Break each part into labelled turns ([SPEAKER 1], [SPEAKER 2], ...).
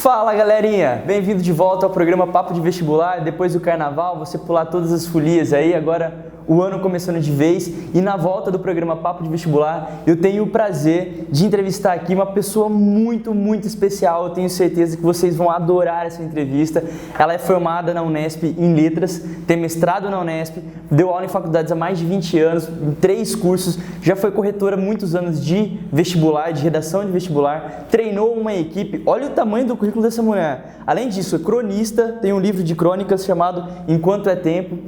[SPEAKER 1] Fala galerinha, bem-vindo de volta ao programa Papo de Vestibular. Depois do carnaval, você pular todas as folias aí, agora o ano começando de vez. E na volta do programa Papo de Vestibular, eu tenho o prazer de entrevistar aqui uma pessoa muito especial. Eu tenho certeza que vocês vão adorar essa entrevista. Ela é formada na Unesp em Letras, tem mestrado na Unesp, deu aula em faculdades há mais de 20 anos, em 3 cursos, já foi corretora há muitos anos de vestibular, de redação de vestibular, treinou uma equipe. Olha o tamanho do currículo dessa mulher. Além disso, é cronista, tem um livro de crônicas chamado Enquanto é Tempo.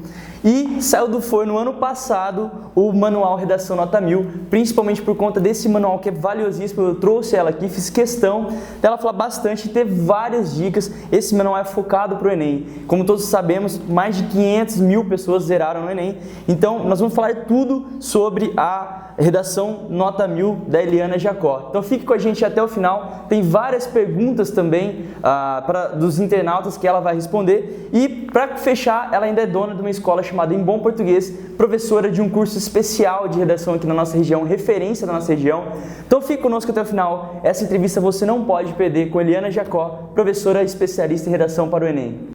[SPEAKER 1] E saiu do forno ano passado o manual Redação Nota 1000, principalmente por conta desse manual que é valiosíssimo. Eu trouxe ela aqui, fiz questão dela falar bastante e ter várias dicas. Esse manual é focado para o Enem. Como todos sabemos, mais de 500 mil pessoas zeraram no Enem. Então, nós vamos falar tudo sobre a Redação Nota 1000 da Eliana Jacó. Então, fique com a gente até o final. Tem várias perguntas também dos internautas que ela vai responder. E, para fechar, ela ainda é dona de uma escola chamada Em Bom Português, professora de um curso especial de redação aqui na nossa região, referência da nossa região. Então fique conosco até o final. Essa entrevista você não pode perder com Eliana Jacó, professora especialista em redação para o Enem.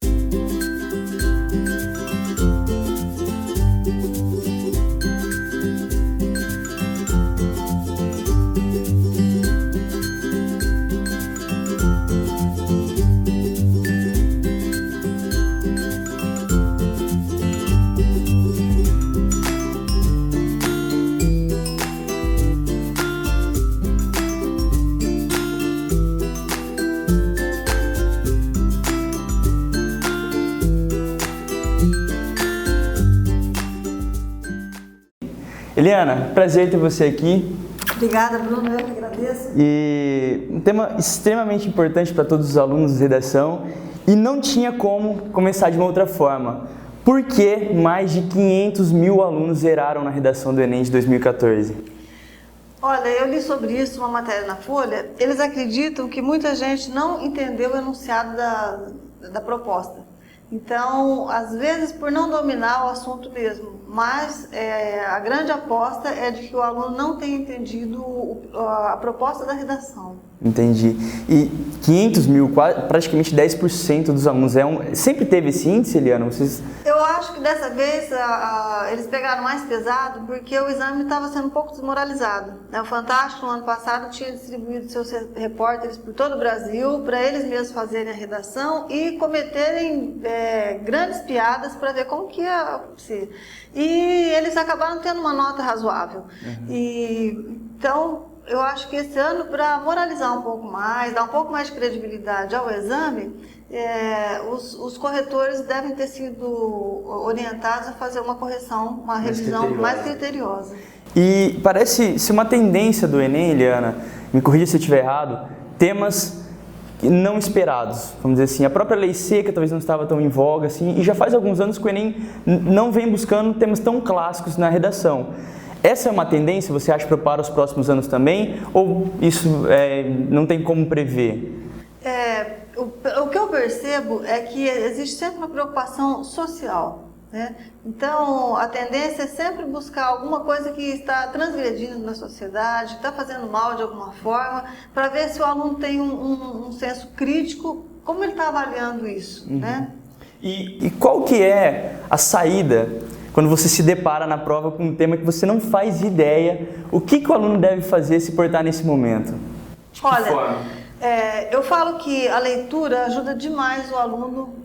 [SPEAKER 1] Eliana, prazer ter você aqui.
[SPEAKER 2] Obrigada, Bruno, eu que agradeço.
[SPEAKER 1] E um tema extremamente importante para todos os alunos de redação e não tinha como começar de uma outra forma. Por que mais de 500 mil alunos zeraram na redação do Enem de 2014?
[SPEAKER 2] Olha, eu li sobre isso uma matéria na Folha. Eles acreditam que muita gente não entendeu o enunciado da proposta. Então, às vezes, por não dominar o assunto mesmo, mas a grande aposta é de que o aluno não tenha entendido a proposta da redação.
[SPEAKER 1] Entendi. E 500 mil, praticamente 10% dos alunos, sempre teve esse índice, Eliana?
[SPEAKER 2] Eu acho que dessa vez eles pegaram mais pesado porque o exame estava sendo um pouco desmoralizado. O Fantástico, no ano passado, tinha distribuído seus repórteres por todo o Brasil para eles mesmos fazerem a redação e cometerem grandes piadas para ver como que ia acontecer. E eles acabaram tendo uma nota razoável. Então, eu acho que esse ano, para moralizar um pouco mais, dar um pouco mais de credibilidade ao exame, os corretores devem ter sido orientados a fazer uma correção, uma revisão mais criteriosa.
[SPEAKER 1] E parece ser uma tendência do Enem, Eliana, me corrija se eu estiver errado, temas não esperados, vamos dizer assim. A própria lei seca talvez não estava tão em voga assim, e já faz alguns anos que o Enem não vem buscando temas tão clássicos na redação. Essa é uma tendência, você acha, para os próximos anos também? Ou isso não tem como prever?
[SPEAKER 2] O que eu percebo é que existe sempre uma preocupação social, né? Então, a tendência é sempre buscar alguma coisa que está transgredindo na sociedade, que está fazendo mal de alguma forma, para ver se o aluno tem um senso crítico, como ele está avaliando isso, né?
[SPEAKER 1] E qual que é a saída quando você se depara na prova com um tema que você não faz ideia? O que o aluno deve fazer, se portar nesse momento? De que forma?
[SPEAKER 2] Eu falo que a leitura ajuda demais o aluno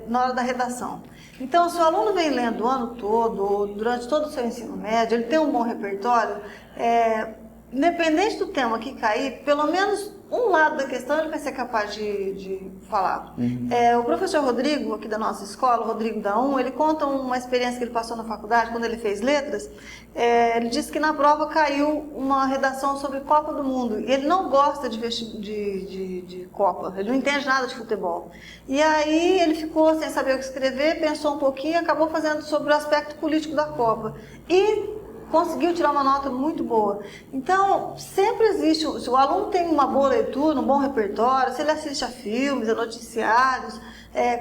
[SPEAKER 2] na hora da redação. Então, se o aluno vem lendo o ano todo, ou durante todo o seu ensino médio, ele tem um bom repertório, independente do tema que cair, pelo menos um lado da questão ele vai ser capaz de falar. O professor Rodrigo, aqui da nossa escola, o Rodrigo da UNE, ele conta uma experiência que ele passou na faculdade, quando ele fez letras. Ele disse que na prova caiu uma redação sobre Copa do Mundo, e ele não gosta de Copa, ele não entende nada de futebol. E aí ele ficou sem saber o que escrever, pensou um pouquinho e acabou fazendo sobre o aspecto político da Copa. E conseguiu tirar uma nota muito boa. Então, sempre existe, se o aluno tem uma boa leitura, um bom repertório, se ele assiste a filmes, a noticiários,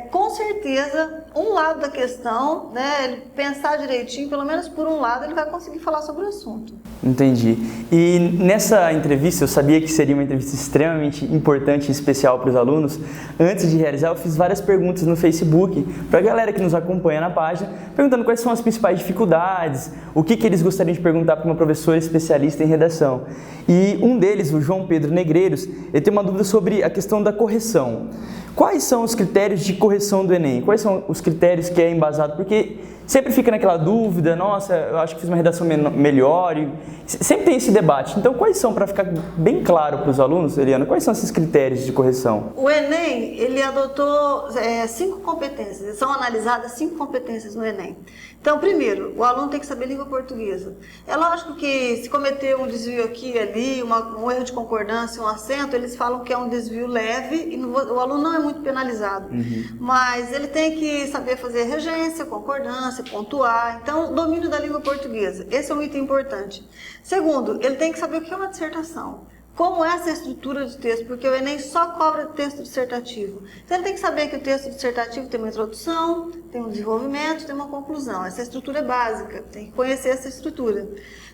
[SPEAKER 2] com certeza, um lado da questão, né, ele pensar direitinho, pelo menos por um lado, ele vai conseguir falar sobre o assunto.
[SPEAKER 1] Entendi. E nessa entrevista, eu sabia que seria uma entrevista extremamente importante e especial para os alunos. Antes de realizar, eu fiz várias perguntas no Facebook para a galera que nos acompanha na página, perguntando quais são as principais dificuldades, o que eles gostariam de perguntar para uma professora especialista em redação. E um deles, o João Pedro Negreiros, ele tem uma dúvida sobre a questão da correção. Quais são os critérios de correção do Enem? Quais são os critérios que é embasado? Porque sempre fica naquela dúvida, nossa, eu acho que fiz uma redação melhor, e sempre tem esse debate. Então, quais são, para ficar bem claro para os alunos, Eliana, quais são esses critérios de correção?
[SPEAKER 2] O Enem, ele adotou 5 competências, são analisadas 5 competências no Enem. Então, primeiro, o aluno tem que saber língua portuguesa. É lógico que se cometer um desvio aqui e ali, um erro de concordância, um acento, eles falam que é um desvio leve e o aluno não é muito penalizado. Mas ele tem que saber fazer regência, concordância, pontuar. Então, domínio da língua portuguesa. Esse é um item importante. Segundo, ele tem que saber o que é uma dissertação. Como é essa estrutura de texto, porque o Enem só cobra texto dissertativo. Então, ele tem que saber que o texto dissertativo tem uma introdução, tem um desenvolvimento, tem uma conclusão. Essa estrutura é básica, tem que conhecer essa estrutura.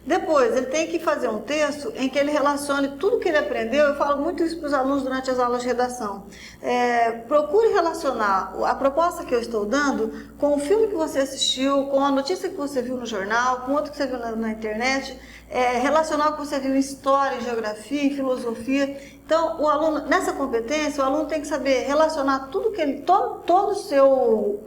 [SPEAKER 2] Depois, ele tem que fazer um texto em que ele relacione tudo que ele aprendeu. Eu falo muito isso para os alunos durante as aulas de redação. Procure relacionar a proposta que eu estou dando com o filme que você assistiu, com a notícia que você viu no jornal, com outro que você viu na internet, relacionar o que você viu em história, em geografia, em filosofia. Então, o aluno, nessa competência, o aluno tem que saber relacionar tudo que ele, todo o seu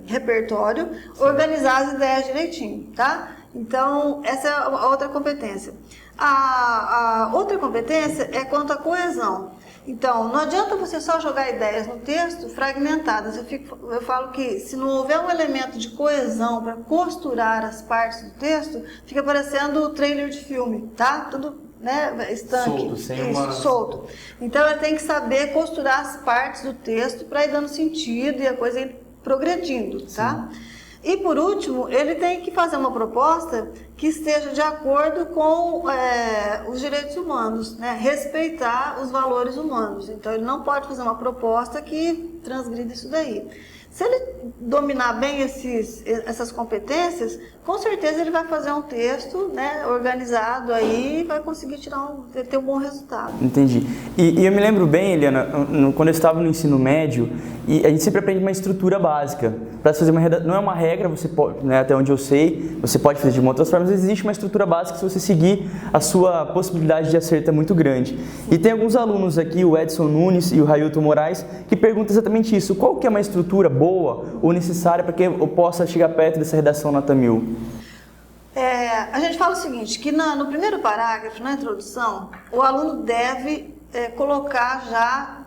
[SPEAKER 2] repertório, organizar as ideias direitinho, tá? Então, essa é a outra competência. A outra competência é quanto à coesão. Então, não adianta você só jogar ideias no texto fragmentadas. Eu falo que se não houver um elemento de coesão para costurar as partes do texto, fica parecendo trailer de filme, tá? Tudo, né, estanque. Solto. Então, ele tem que saber costurar as partes do texto para ir dando sentido e a coisa ir progredindo, tá? Sim. E, por último, ele tem que fazer uma proposta que esteja de acordo com os direitos humanos, né? Respeitar os valores humanos. Então, ele não pode fazer uma proposta que transgrida isso daí. Se ele dominar bem essas competências, com certeza ele vai fazer um texto, né, organizado aí e vai conseguir ter um bom resultado.
[SPEAKER 1] Entendi. E eu me lembro bem, Eliana, quando eu estava no ensino médio, e a gente sempre aprende uma estrutura básica. Para fazer não é uma regra, você pode, né, até onde eu sei, você pode fazer de uma outra forma, mas existe uma estrutura básica que, se você seguir, a sua possibilidade de acerto é muito grande. E tem alguns alunos aqui, o Edson Nunes e o Railton Moraes, que perguntam exatamente isso. Qual que é uma estrutura boa ou necessária para que eu possa chegar perto dessa redação nota 1000?
[SPEAKER 2] A gente fala o seguinte, que no primeiro parágrafo, na introdução, o aluno deve colocar já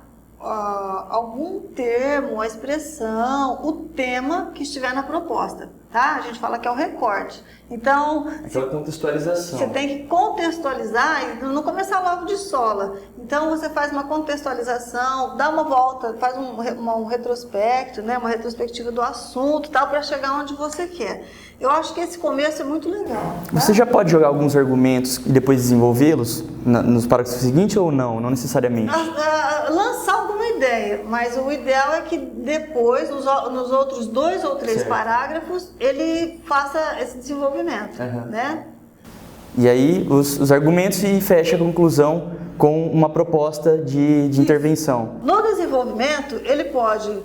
[SPEAKER 2] algum termo, a expressão, o tema que estiver na proposta, tá? A gente fala que é o recorte. Então,
[SPEAKER 1] aquela contextualização.
[SPEAKER 2] Você tem que contextualizar e não começar logo de sola. Então, você faz uma contextualização, dá uma volta, faz um retrospecto, né, uma retrospectiva do assunto, tal, para chegar onde você quer. Eu acho que esse começo é muito legal. Tá?
[SPEAKER 1] Você já pode jogar alguns argumentos e depois desenvolvê-los nos parágrafos seguintes ou não? Não necessariamente?
[SPEAKER 2] Lançar alguma ideia, mas o ideal é que depois, nos outros 2 ou 3 parágrafos, ele faça esse desenvolvimento, né?
[SPEAKER 1] E aí, os argumentos e fecha a conclusão com uma proposta de intervenção.
[SPEAKER 2] No desenvolvimento, ele pode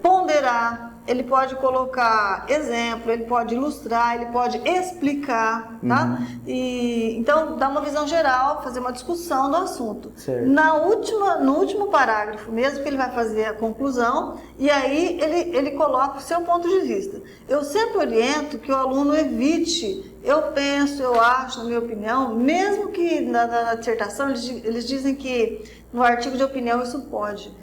[SPEAKER 2] ponderar, ele pode colocar exemplo, ele pode ilustrar, ele pode explicar, tá? Então, dá uma visão geral, fazer uma discussão do assunto.
[SPEAKER 1] Certo.
[SPEAKER 2] No último parágrafo mesmo, que ele vai fazer a conclusão, e aí ele coloca o seu ponto de vista. Eu sempre oriento que o aluno evite, eu penso, eu acho, na minha opinião, mesmo que na dissertação eles dizem que no artigo de opinião isso pode.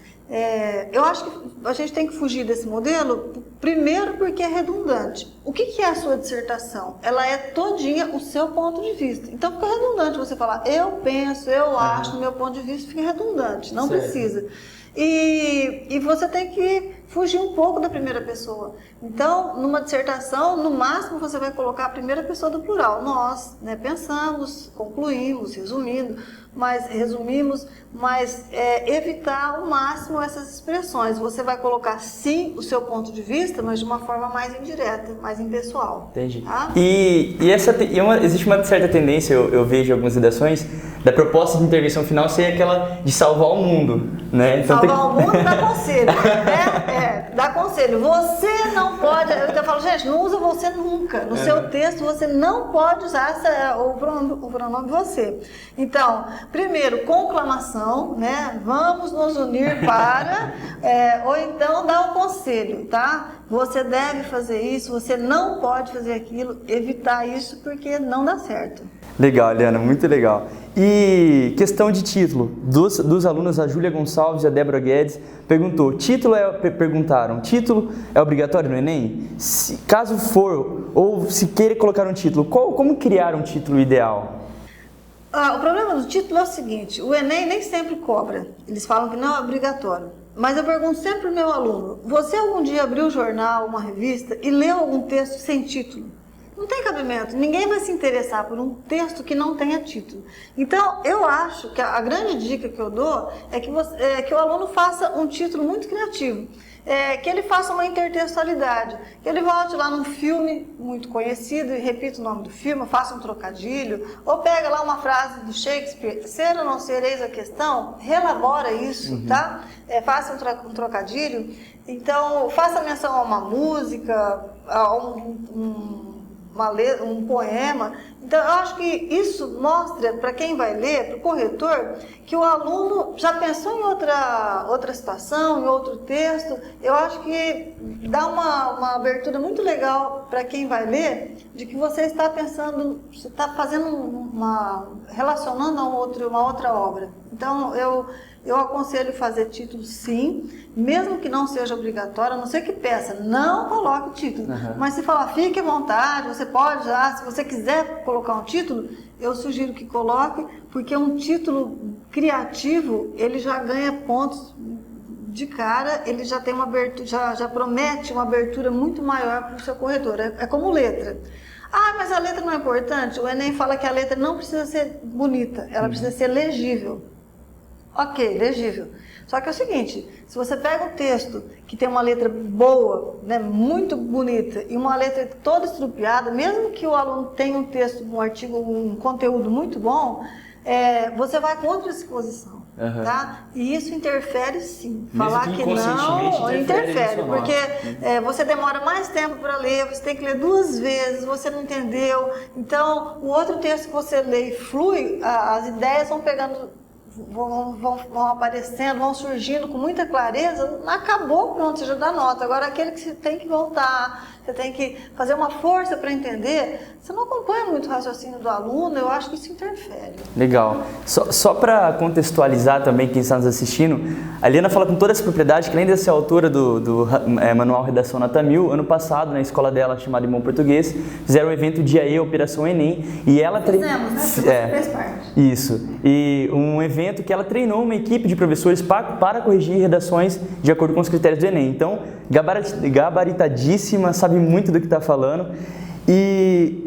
[SPEAKER 2] Eu acho que a gente tem que fugir desse modelo, primeiro porque é redundante. O que é a sua dissertação? Ela é todinha o seu ponto de vista. Então fica redundante você falar, eu penso, eu acho, no meu ponto de vista, fica redundante, não precisa. E você tem que fugir um pouco da primeira pessoa. Então, numa dissertação, no máximo você vai colocar a primeira pessoa do plural. Nós, né, pensamos, concluímos, resumimos, mas evitar ao máximo essas expressões. Você vai colocar sim o seu ponto de vista, mas de uma forma mais indireta, mais impessoal.
[SPEAKER 1] Entendi.
[SPEAKER 2] Tá?
[SPEAKER 1] Existe uma certa tendência, eu vejo em algumas redações, da proposta de intervenção final ser aquela de salvar o mundo, né? Então,
[SPEAKER 2] salvar o mundo dá conselho, né? Dá conselho. Você não pode, eu falo, gente, não usa você nunca. No seu texto você não pode usar o pronome você. Então, primeiro, conclamação, né? Vamos nos unir para, ou então dá um conselho, tá? Você deve fazer isso, você não pode fazer aquilo, evitar isso porque não dá certo.
[SPEAKER 1] Legal, Eliana, muito legal. E questão de título, dos alunos, a Júlia Gonçalves e a Débora Guedes perguntaram, título é obrigatório no Enem? Caso for, ou se queira colocar um título, como criar um título ideal?
[SPEAKER 2] O problema do título é o seguinte, o Enem nem sempre cobra, eles falam que não é obrigatório. Mas eu pergunto sempre para o meu aluno, você algum dia abriu um jornal, uma revista e leu algum texto sem título? Não tem cabimento, ninguém vai se interessar por um texto que não tenha título. Então, eu acho que a grande dica que eu dou é que o aluno faça um título muito criativo, que ele faça uma intertextualidade, que ele volte lá num filme muito conhecido e repita o nome do filme, faça um trocadilho, ou pega lá uma frase do Shakespeare, ser ou não ser, eis a questão, relabora isso, tá? Faça um trocadilho, então faça menção a uma música, a um poema. Então, eu acho que isso mostra para quem vai ler, para o corretor, que o aluno já pensou em outra situação, em outro texto. Eu acho que dá uma abertura muito legal para quem vai ler, de que você está pensando, você está fazendo relacionando a uma outra obra. Então, eu aconselho fazer título sim, mesmo que não seja obrigatório, a não ser que peça, não coloque o título. Mas se falar, fique à vontade, você pode já, se você quiser colocar um título, eu sugiro que coloque, porque um título criativo, ele já ganha pontos de cara, ele já tem uma abertura, já promete uma abertura muito maior para o seu corretor. É como letra. Ah, mas a letra não é importante? O Enem fala que a letra não precisa ser bonita, ela precisa ser legível. Ok, legível. Só que é o seguinte, se você pega um texto que tem uma letra boa, né, muito bonita, e uma letra toda estrupiada, mesmo que o aluno tenha um texto, um artigo, um conteúdo muito bom, você vai contra a exposição, tá? E isso interfere sim. Falar que não, interfere, porque você demora mais tempo para ler, você tem que ler 2 vezes, você não entendeu. Então, o outro texto que você lê e flui, as ideias vão pegando, vão aparecendo, vão surgindo com muita clareza, acabou, pronto, você já dá nota. Agora, aquele que você tem que voltar, você tem que fazer uma força para entender, você não acompanha muito o raciocínio do aluno, eu acho que isso interfere.
[SPEAKER 1] Legal. Só para contextualizar também quem está nos assistindo, a Eliana fala com toda essa propriedade que, além de ser autora do Manual Redação Nota 1000, ano passado, na escola dela, chamada Em Bom Português, fizeram o evento Dia E, Operação Enem, e ela...
[SPEAKER 2] Fizemos, né? Você fez parte.
[SPEAKER 1] Isso. E um evento que ela treinou uma equipe de professores para corrigir redações de acordo com os critérios do Enem. Então, gabaritadíssima, sabe muito do que está falando. E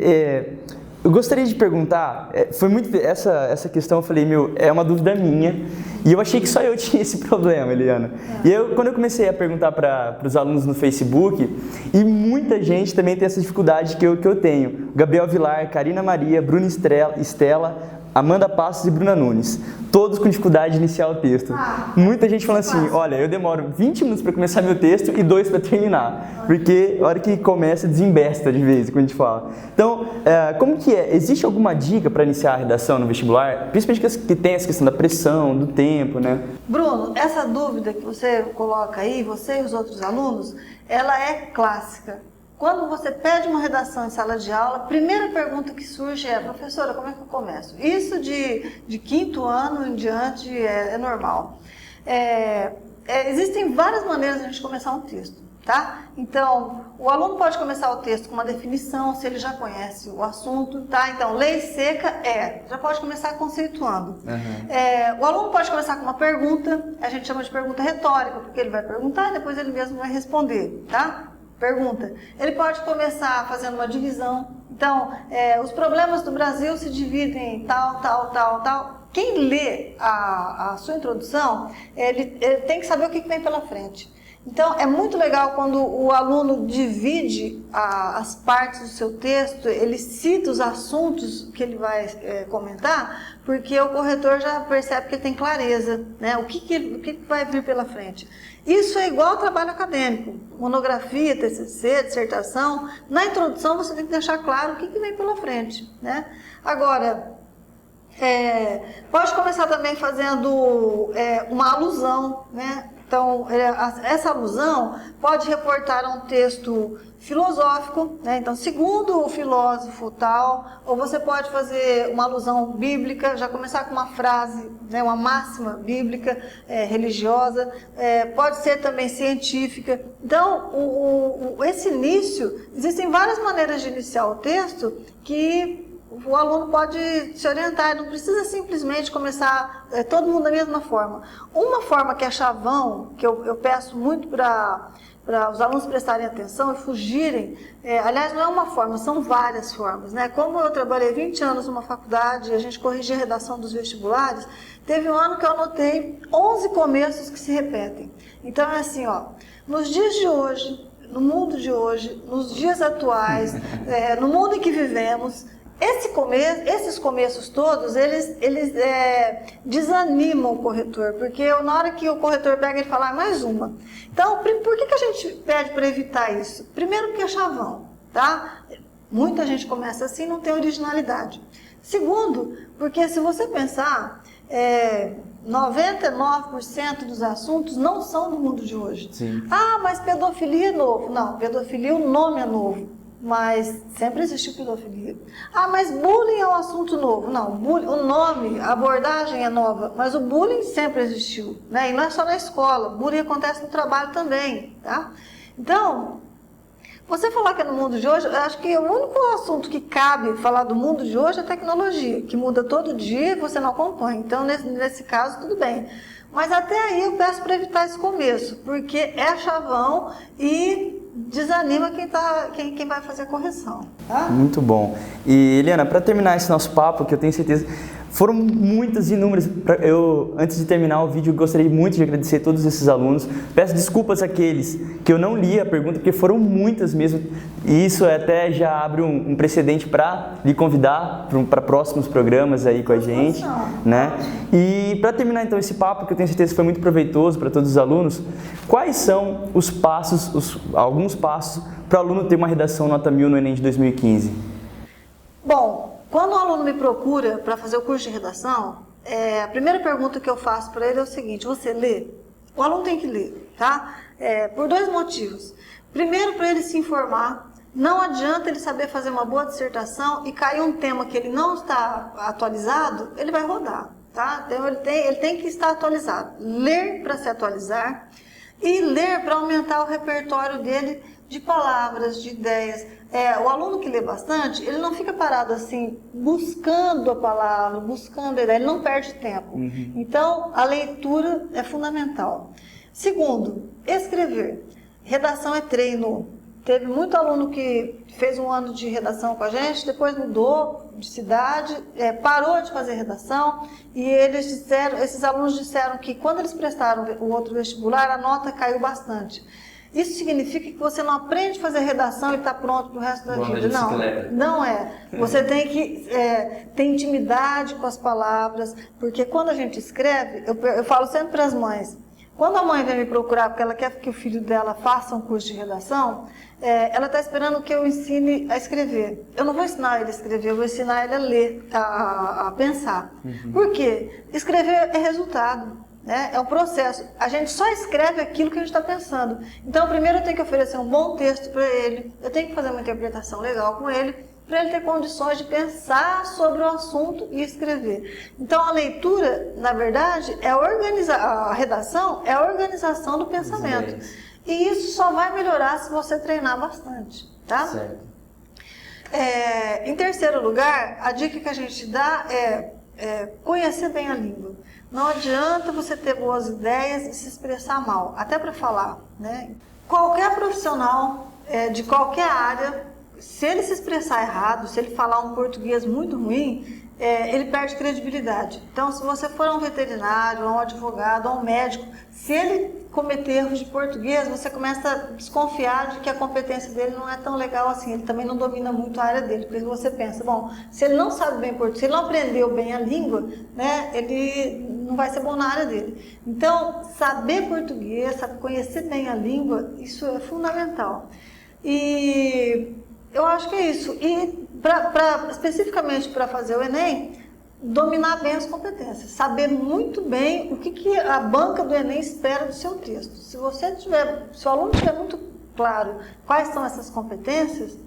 [SPEAKER 1] eu gostaria de perguntar, foi muito essa questão, eu falei, é uma dúvida minha, e eu achei que só eu tinha esse problema, Eliana. E quando eu comecei a perguntar para os alunos no Facebook, e muita gente também tem essa dificuldade que eu tenho. Gabriel Vilar, Karina Maria, Bruna Estela, Amanda Passos e Bruna Nunes, todos com dificuldade de iniciar o texto. Muita gente falando assim, olha, eu demoro 20 minutos para começar meu texto e 2 para terminar, porque a hora que começa desembesta de vez, quando a gente fala. Então, como que é? Existe alguma dica para iniciar a redação no vestibular? Principalmente que tem essa questão da pressão, do tempo, né?
[SPEAKER 2] Bruno, essa dúvida que você coloca aí, você e os outros alunos, ela é clássica. Quando você pede uma redação em sala de aula, a primeira pergunta que surge é, professora, como é que eu começo? Isso de 5º ano em diante é normal. Existem várias maneiras de a gente começar um texto. tá? Então, o aluno pode começar o texto com uma definição, se ele já conhece o assunto, tá? Então, lei seca já pode começar conceituando. O aluno pode começar com uma pergunta, a gente chama de pergunta retórica, porque ele vai perguntar e depois ele mesmo vai responder, tá? Pergunta. Ele pode começar fazendo uma divisão. Então, os problemas do Brasil se dividem em tal, tal, tal, tal. Quem lê a sua introdução, ele tem que saber o que vem pela frente. Então, é muito legal quando o aluno divide as partes do seu texto, ele cita os assuntos que ele vai comentar, porque o corretor já percebe que ele tem clareza, né? O que vai vir pela frente. Isso é igual ao trabalho acadêmico, monografia, TCC, dissertação. Na introdução, você tem que deixar claro o que vem pela frente, né? Agora, pode começar também fazendo uma alusão, né? Então, essa alusão pode reportar a um texto filosófico, né? Então, segundo o filósofo tal, ou você pode fazer uma alusão bíblica, já começar com uma frase, né? Uma máxima bíblica, religiosa, pode ser também científica. Então, esse início, existem várias maneiras de iniciar o texto que o aluno pode se orientar, não precisa simplesmente começar todo mundo da mesma forma. Uma forma que é chavão, que eu peço muito para os alunos prestarem atenção e fugirem, aliás, não é uma forma, são várias formas, né? Como eu trabalhei 20 anos numa faculdade e a gente corrigia a redação dos vestibulares, teve um ano que eu anotei 11 começos que se repetem. Então é assim, ó, nos dias de hoje, no mundo de hoje, nos dias atuais, no mundo em que vivemos, esses começos todos, eles desanimam o corretor, porque na hora que o corretor pega, ele fala, mais uma. Então, por que a gente pede para evitar isso? Primeiro, porque é chavão, tá? Muita gente começa assim, não tem originalidade. Segundo, porque se você pensar, 99% dos assuntos não são do mundo de hoje.
[SPEAKER 1] Sim.
[SPEAKER 2] Ah, mas pedofilia é novo. Não, pedofilia, o nome é novo. Mas sempre existiu pedofilia. Ah, mas bullying é um assunto novo. Não, bullying, o nome, a abordagem é nova, mas o bullying sempre existiu, né? E não é só na escola, bullying acontece no trabalho também, tá? Então, você falar que é no mundo de hoje, eu acho que o único assunto que cabe falar do mundo de hoje é a tecnologia, que muda todo dia e você não acompanha. Então, nesse caso, tudo bem. Mas até aí eu peço para evitar esse começo, porque é chavão e desanima quem vai fazer a correção. Tá?
[SPEAKER 1] Muito bom. E, Eliana, para terminar esse nosso papo, que eu tenho certeza, foram muitas, inúmeras. Antes de terminar o vídeo, eu gostaria muito de agradecer a todos esses alunos. Peço desculpas àqueles que eu não li a pergunta, porque foram muitas mesmo. E isso até já abre um precedente para lhe convidar para próximos programas aí com a gente, né? E para terminar então esse papo, que eu tenho certeza que foi muito proveitoso para todos os alunos, quais são os passos, alguns passos para o aluno ter uma redação nota 1000 no Enem de 2015?
[SPEAKER 2] Bom, quando o aluno me procura para fazer o curso de redação, a primeira pergunta que eu faço para ele é o seguinte: você lê? O aluno tem que ler, tá? Por dois motivos. Primeiro, para ele se informar. Não adianta ele saber fazer uma boa dissertação e cair um tema que ele não está atualizado, ele vai rodar, tá? Então ele tem que estar atualizado. Ler para se atualizar e ler para aumentar o repertório dele de palavras, de ideias. O aluno que lê bastante, ele não fica parado assim, buscando a palavra, buscando a ideia, ele não perde tempo. Então, a leitura é fundamental. Segundo, escrever. Redação é treino. Teve muito aluno que fez um ano de redação com a gente, depois mudou de cidade, parou de fazer redação, e esses alunos disseram que quando eles prestaram o outro vestibular, a nota caiu bastante. Isso significa que você não aprende a fazer redação e está pronto para o resto da vida. Não é. Você tem que ter intimidade com as palavras, porque quando a gente escreve, eu falo sempre para as mães, quando a mãe vem me procurar porque ela quer que o filho dela faça um curso de redação, ela está esperando que eu ensine a escrever. Eu não vou ensinar ele a escrever, eu vou ensinar ele a ler, a pensar. Por quê? Escrever é resultado, né? É um processo. A gente só escreve aquilo que a gente está pensando. Então, primeiro eu tenho que oferecer um bom texto para ele, eu tenho que fazer uma interpretação legal com ele, para ele ter condições de pensar sobre o assunto e escrever. Então, a leitura, na verdade, a redação é a organização do pensamento. E isso só vai melhorar se você treinar bastante, tá?
[SPEAKER 1] Certo.
[SPEAKER 2] Em terceiro lugar, a dica que a gente dá é conhecer bem a língua. Não adianta você ter boas ideias e se expressar mal, até para falar, né? Qualquer profissional de qualquer área, se ele se expressar errado, se ele falar um português muito ruim, ele perde credibilidade. Então, se você for um veterinário, um advogado, um médico, se ele cometer erros de português, você começa a desconfiar de que a competência dele não é tão legal assim, ele também não domina muito a área dele, porque você pensa, bom, se ele não sabe bem português, se ele não aprendeu bem a língua, né, ele não vai ser bom na área dele. Então, saber português, conhecer bem a língua, isso é fundamental. E eu acho que é isso. E especificamente para fazer o Enem, dominar bem as competências, saber muito bem o que a banca do Enem espera do seu texto. Se o aluno tiver muito claro quais são essas competências,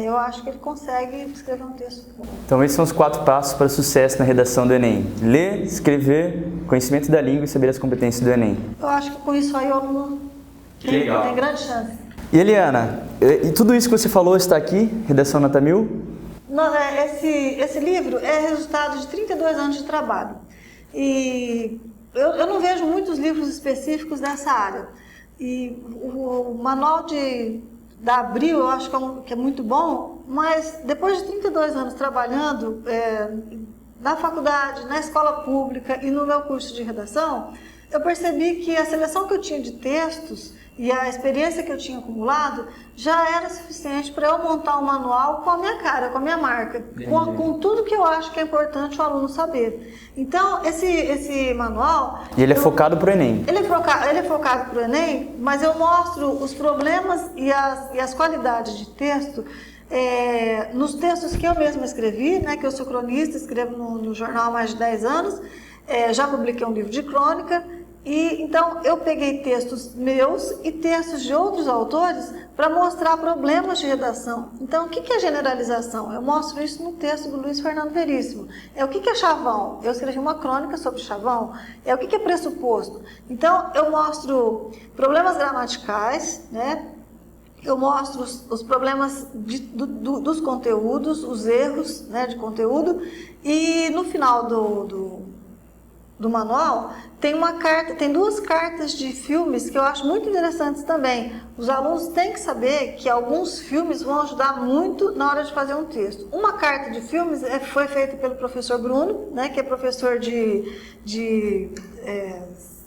[SPEAKER 2] eu acho que ele consegue escrever um texto bom.
[SPEAKER 1] Então esses são os 4 passos para o sucesso na redação do Enem: ler, escrever, conhecimento da língua e saber as competências do Enem.
[SPEAKER 2] Eu acho que com isso aí o aluno tem grande chance.
[SPEAKER 1] E Eliana, e tudo isso que você falou está aqui, Redação Nota 1000?
[SPEAKER 2] Esse livro é resultado de 32 anos de trabalho. E eu não vejo muitos livros específicos dessa área. E o manual da Abril eu acho que é muito bom, mas depois de 32 anos trabalhando na faculdade, na escola pública e no meu curso de redação, eu percebi que a seleção que eu tinha de textos e a experiência que eu tinha acumulado já era suficiente para eu montar um manual com a minha cara, com a minha marca, com tudo que eu acho que é importante o aluno saber. Então, esse manual...
[SPEAKER 1] E ele é focado para o Enem?
[SPEAKER 2] Ele é focado para o Enem, mas eu mostro os problemas e as qualidades de texto nos textos que eu mesma escrevi, né, que eu sou cronista, escrevo no jornal há mais de 10 anos, já publiquei um livro de crônica. E então eu peguei textos meus e textos de outros autores para mostrar problemas de redação. Então, o que é generalização? Eu mostro isso no texto do Luiz Fernando Veríssimo. O que é chavão? Eu escrevi uma crônica sobre chavão. O que é pressuposto? Então, eu mostro problemas gramaticais, né? Eu mostro os problemas dos conteúdos, os erros, né, de conteúdo, e no final do manual tem 2 cartas de filmes que eu acho muito interessantes também. Os alunos têm que saber que alguns filmes vão ajudar muito na hora de fazer um texto. Uma carta de filmes foi feita pelo professor Bruno, né, que é professor de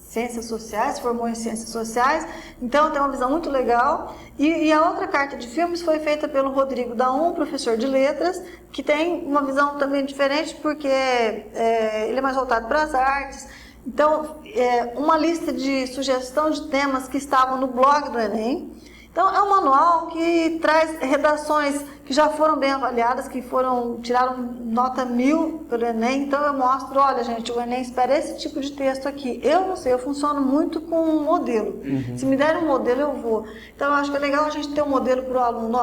[SPEAKER 2] Ciências Sociais, formou em Ciências Sociais, então tem uma visão muito legal. E a outra carta de filmes foi feita pelo Rodrigo Daum, professor de Letras, que tem uma visão também diferente, porque ele é mais voltado para as artes. Então, uma lista de sugestão de temas que estavam no blog do Enem. Então, é um manual que traz redações que já foram bem avaliadas, que tiraram nota 1000 pelo Enem. Então, eu mostro, olha, gente, o Enem espera esse tipo de texto aqui. Eu não sei, eu funciono muito com um modelo. Se me derem um modelo, eu vou. Então, eu acho que é legal a gente ter um modelo para o aluno,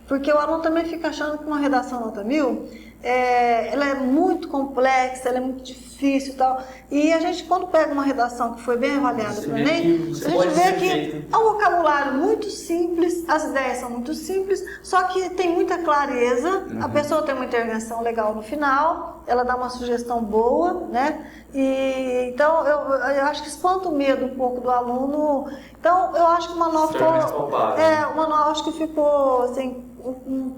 [SPEAKER 2] porque o aluno também fica achando que uma redação nota 1000, ela é muito complexa, ela é muito difícil e tal. E a gente, quando pega uma redação que foi bem avaliada pelo Enem, a gente vê que é um vocabulário muito simples, as ideias são muito simples, só que tem muita clareza, a pessoa tem uma intervenção legal no final, ela dá uma sugestão boa, né? E, então, eu acho que espanta o medo um pouco do aluno. Então, eu acho que o manual ficou assim,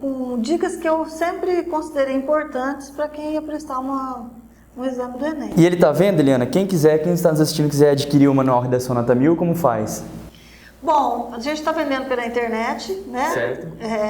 [SPEAKER 2] com dicas que eu sempre considerei importantes para quem ia prestar um exame do Enem.
[SPEAKER 1] E ele tá vendo, Eliana? Quem está nos assistindo quiser adquirir o manual Redação Nota 1000, como faz?
[SPEAKER 2] Bom, a gente está vendendo pela internet, né?
[SPEAKER 1] Certo.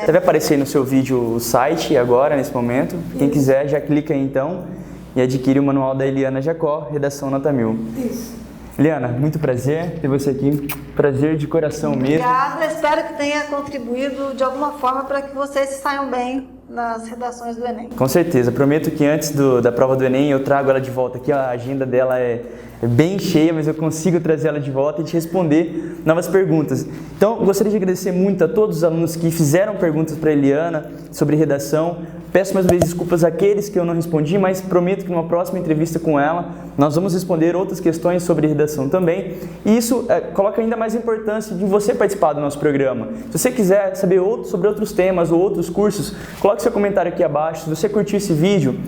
[SPEAKER 1] Deve aparecer aí no seu vídeo o site agora, nesse momento. Quem quiser, já clica aí então e adquire o manual da Eliana Jacó, Redação Nota 1000.
[SPEAKER 2] Isso.
[SPEAKER 1] Eliana, muito prazer ter você aqui. Prazer de coração mesmo.
[SPEAKER 2] Obrigada, espero que tenha contribuído de alguma forma para que vocês saiam bem nas redações do Enem.
[SPEAKER 1] Com certeza, prometo que antes da prova do Enem eu trago ela de volta aqui, a agenda dela é bem cheia, mas eu consigo trazer ela de volta e te responder novas perguntas. Então, gostaria de agradecer muito a todos os alunos que fizeram perguntas para a Eliana sobre redação. Peço mais uma vez desculpas àqueles que eu não respondi, mas prometo que numa próxima entrevista com ela nós vamos responder outras questões sobre redação também. E isso coloca ainda mais importância de você participar do nosso programa. Se você quiser saber sobre outros temas ou outros cursos, coloque seu comentário aqui abaixo. Se você curtiu esse vídeo,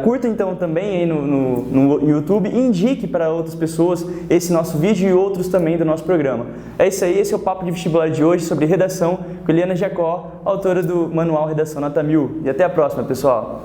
[SPEAKER 1] curta então também aí no YouTube e indique para outras pessoas esse nosso vídeo e outros também do nosso programa. É isso aí, esse é o Papo de Vestibular de hoje sobre redação com Eliana Jacó, autora do Manual Redação Nota 1000. E até a próxima, pessoal!